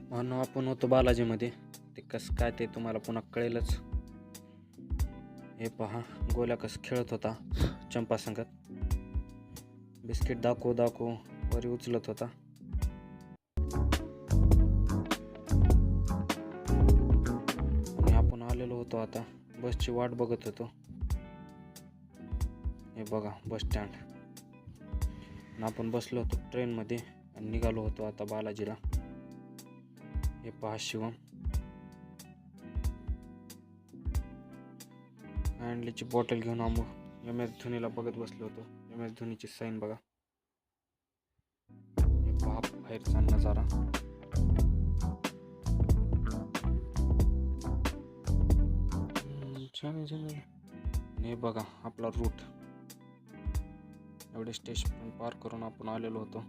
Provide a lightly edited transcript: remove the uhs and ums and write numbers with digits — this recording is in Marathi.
म्हणून आपण होतो बालाजीमध्ये. ते कसं काय ते तुम्हाला पुन्हा कळेलच. हे पहा गोल्या कसं खेळत होता चंपा संगत. बिस्किट दाखवू वरी उचलत होता. आणि आपण आलेलो होतो आता बसची वाट बघत होतो. हे बघा बस स्टँड. आणि आपण बसलो होतो ट्रेनमध्ये आणि निघालो होतो आता बालाजीला. हे पहा शिवम. हँडलीची बॉटल घेऊन आम्ही MS धोनीला बघत बसलो होतो. MS धोनीची साईन बघा. हे पहा बाहेरचा नजारा. हे बघा आपला रूट. एवढे स्टेशन पार करून आपण आलेलो होतो.